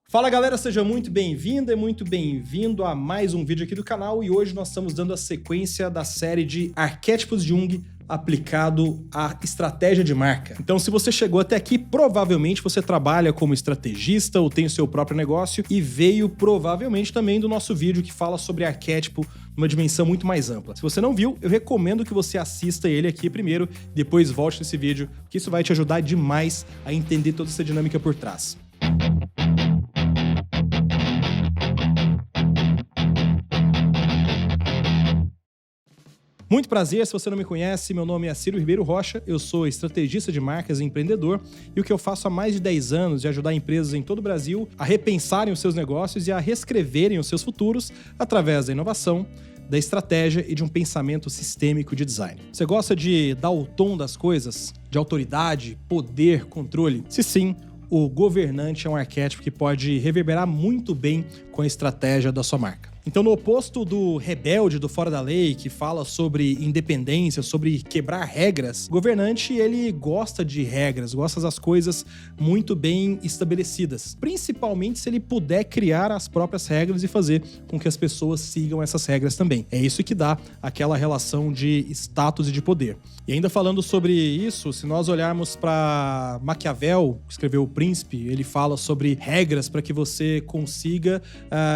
Fala galera, seja muito bem-vinda e muito bem-vindo a mais um vídeo aqui do canal e hoje nós estamos dando a sequência da série de arquétipos de Jung aplicado à estratégia de marca. Então se você chegou até aqui, provavelmente você trabalha como estrategista ou tem o seu próprio negócio e veio provavelmente também do nosso vídeo que fala sobre arquétipo numa dimensão muito mais ampla. Se você não viu, eu recomendo que você assista ele aqui primeiro, depois volte nesse vídeo, que isso vai te ajudar demais a entender toda essa dinâmica por trás. Muito prazer, se você não me conhece, meu nome é Ciro Ribeiro Rocha, eu sou estrategista de marcas e empreendedor e o que eu faço há mais de 10 anos é ajudar empresas em todo o Brasil a repensarem os seus negócios e a reescreverem os seus futuros através da inovação, da estratégia e de um pensamento sistêmico de design. Você gosta de dar o tom das coisas? De autoridade, poder, controle? Se sim, o governante é um arquétipo que pode reverberar muito bem com a estratégia da sua marca. Então, no oposto do rebelde, do fora da lei, que fala sobre independência, sobre quebrar regras, o governante, ele gosta de regras, gosta das coisas muito bem estabelecidas. Principalmente se ele puder criar as próprias regras e fazer com que as pessoas sigam essas regras também. É isso que dá aquela relação de status e de poder. E ainda falando sobre isso, se nós olharmos para Maquiavel, que escreveu O Príncipe, ele fala sobre regras para que você consiga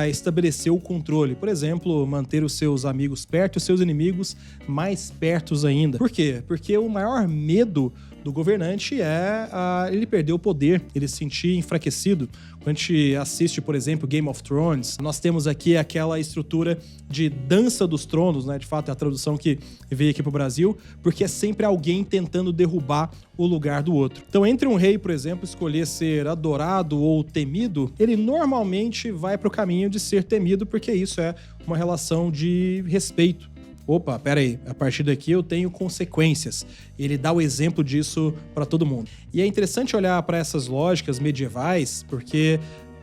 estabelecer o controle. Por exemplo, manter os seus amigos perto e os seus inimigos mais pertos ainda. Por quê? Porque o maior medo do governante é ele perder o poder, ele se sentir enfraquecido. Quando a gente assiste, por exemplo, Game of Thrones, nós temos aqui aquela estrutura de dança dos tronos, né? De fato, é a tradução que veio aqui pro Brasil, porque é sempre alguém tentando derrubar o lugar do outro. Então, entre um rei, por exemplo, escolher ser adorado ou temido, ele normalmente vai pro caminho de ser temido, porque isso é uma relação de respeito. Opa, pera aí, a partir daqui eu tenho consequências. Ele dá o exemplo disso para todo mundo. E é interessante olhar para essas lógicas medievais, porque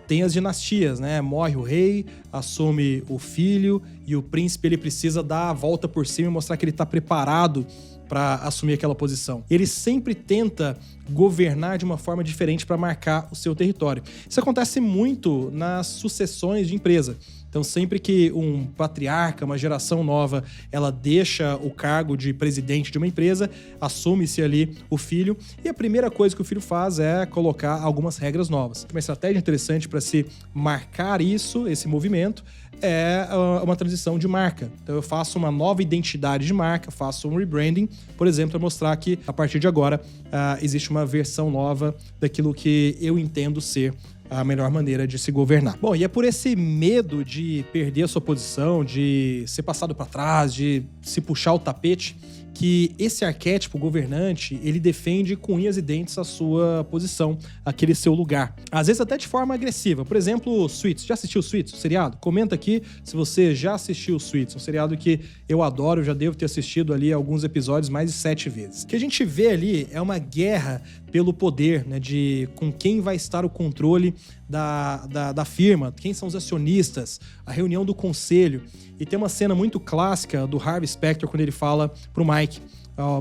tem as dinastias, né? Morre o rei, assume o filho e o príncipe ele precisa dar a volta por cima e mostrar que ele está preparado para assumir aquela posição. Ele sempre tenta governar de uma forma diferente para marcar o seu território. Isso acontece muito nas sucessões de empresa. Então, sempre que um patriarca, uma geração nova, ela deixa o cargo de presidente de uma empresa, assume-se ali o filho, e a primeira coisa que o filho faz é colocar algumas regras novas. Uma estratégia interessante para se marcar isso, esse movimento, é uma transição de marca. Então, eu faço uma nova identidade de marca, faço um rebranding, por exemplo, para mostrar que, a partir de agora, existe uma versão nova daquilo que eu entendo ser a melhor maneira de se governar. Bom, e é por esse medo de perder a sua posição, de ser passado para trás, de se puxar o tapete, que esse arquétipo governante, ele defende com unhas e dentes a sua posição, aquele seu lugar. Às vezes até de forma agressiva. Por exemplo, Suits. Já assistiu Suits, o seriado? Comenta aqui se você já assistiu Suits, um seriado que eu adoro, eu já devo ter assistido ali alguns episódios mais de 7 vezes. O que a gente vê ali é uma guerra pelo poder, né, de com quem vai estar o controle da firma, quem são os acionistas, a reunião do conselho. E tem uma cena muito clássica do Harvey Specter quando ele fala pro Mike,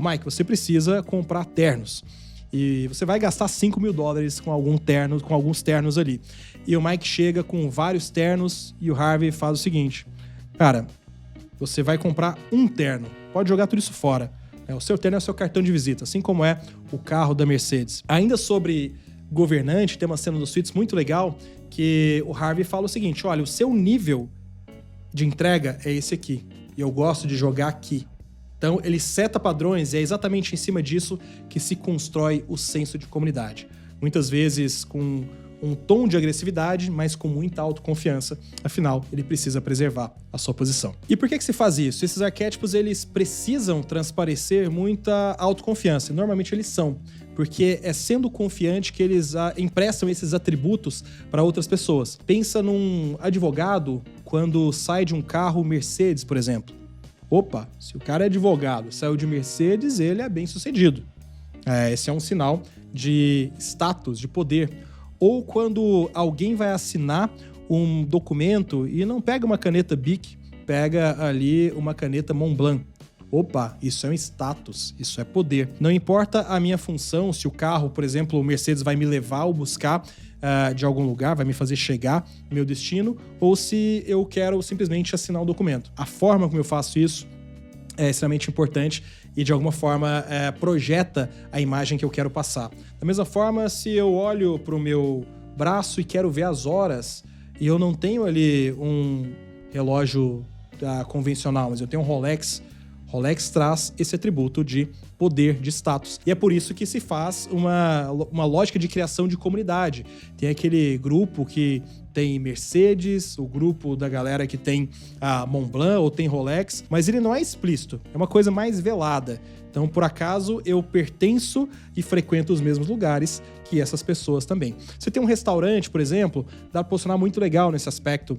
Mike, você precisa comprar ternos. E você vai gastar $5 mil com alguns ternos ali. E o Mike chega com vários ternos e o Harvey faz o seguinte, cara, você vai comprar um terno, pode jogar tudo isso fora. O seu terno é o seu cartão de visita, assim como é o carro da Mercedes. Ainda sobre governante, tem uma cena dos Suits muito legal, que o Harvey fala o seguinte, olha, o seu nível de entrega é esse aqui, e eu gosto de jogar aqui. Então, ele seta padrões e é exatamente em cima disso que se constrói o senso de comunidade. Muitas vezes com um tom de agressividade, mas com muita autoconfiança. Afinal, ele precisa preservar a sua posição. E por que se faz isso? Esses arquétipos, eles precisam transparecer muita autoconfiança. Normalmente eles são, porque é sendo confiante que eles emprestam esses atributos para outras pessoas. Pensa num advogado quando sai de um carro Mercedes, por exemplo. Opa, se o cara é advogado, saiu de Mercedes, ele é bem sucedido. Esse é um sinal de status, de poder. Ou quando alguém vai assinar um documento e não pega uma caneta Bic, pega ali uma caneta Montblanc. Opa, isso é um status, isso é poder. Não importa a minha função, se o carro, por exemplo, o Mercedes vai me levar ou buscar, de algum lugar, vai me fazer chegar no meu destino, ou se eu quero simplesmente assinar um documento. A forma como eu faço isso é extremamente importante e, de alguma forma, projeta a imagem que eu quero passar. Da mesma forma, se eu olho para o meu braço e quero ver as horas, e eu não tenho ali um relógio convencional, mas eu tenho um Rolex. Rolex traz esse atributo de poder, de status. E é por isso que se faz uma lógica de criação de comunidade. Tem aquele grupo que tem Mercedes, o grupo da galera que tem a Montblanc ou tem Rolex, mas ele não é explícito, é uma coisa mais velada. Então, por acaso, eu pertenço e frequento os mesmos lugares que essas pessoas também. Você tem um restaurante, por exemplo, dá pra posicionar muito legal nesse aspecto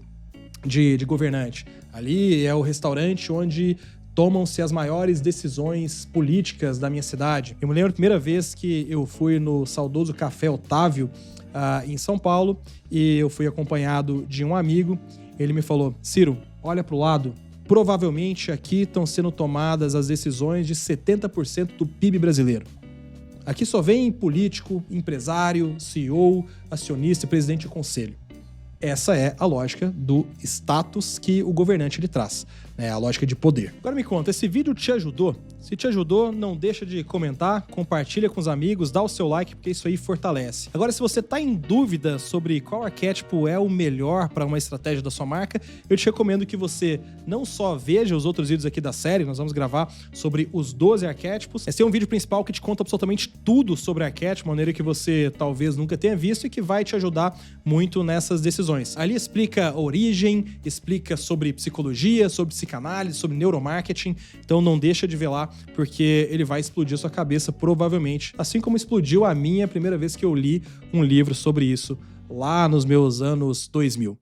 de governante. Ali é o restaurante onde tomam-se as maiores decisões políticas da minha cidade. Eu me lembro a primeira vez que eu fui no saudoso Café Otávio, em São Paulo, e eu fui acompanhado de um amigo. Ele me falou: Ciro, olha pro lado, provavelmente aqui estão sendo tomadas as decisões de 70% do PIB brasileiro. Aqui só vem político, empresário, CEO, acionista e presidente de conselho. Essa é a lógica do status que o governante lhe traz, né? A lógica de poder. Agora me conta, esse vídeo te ajudou? Se te ajudou, não deixa de comentar, compartilha com os amigos, dá o seu like, porque isso aí fortalece. Agora, se você tá em dúvida sobre qual arquétipo é o melhor para uma estratégia da sua marca, eu te recomendo que você não só veja os outros vídeos aqui da série, nós vamos gravar sobre os 12 arquétipos. Esse é um vídeo principal que te conta absolutamente tudo sobre arquétipo, de maneira que você talvez nunca tenha visto e que vai te ajudar muito nessas decisões. Ali explica a origem, explica sobre psicologia, sobre psicanálise, sobre neuromarketing, então não deixa de ver lá, porque ele vai explodir a sua cabeça provavelmente, assim como explodiu a minha primeira vez que eu li um livro sobre isso lá nos meus anos 2000.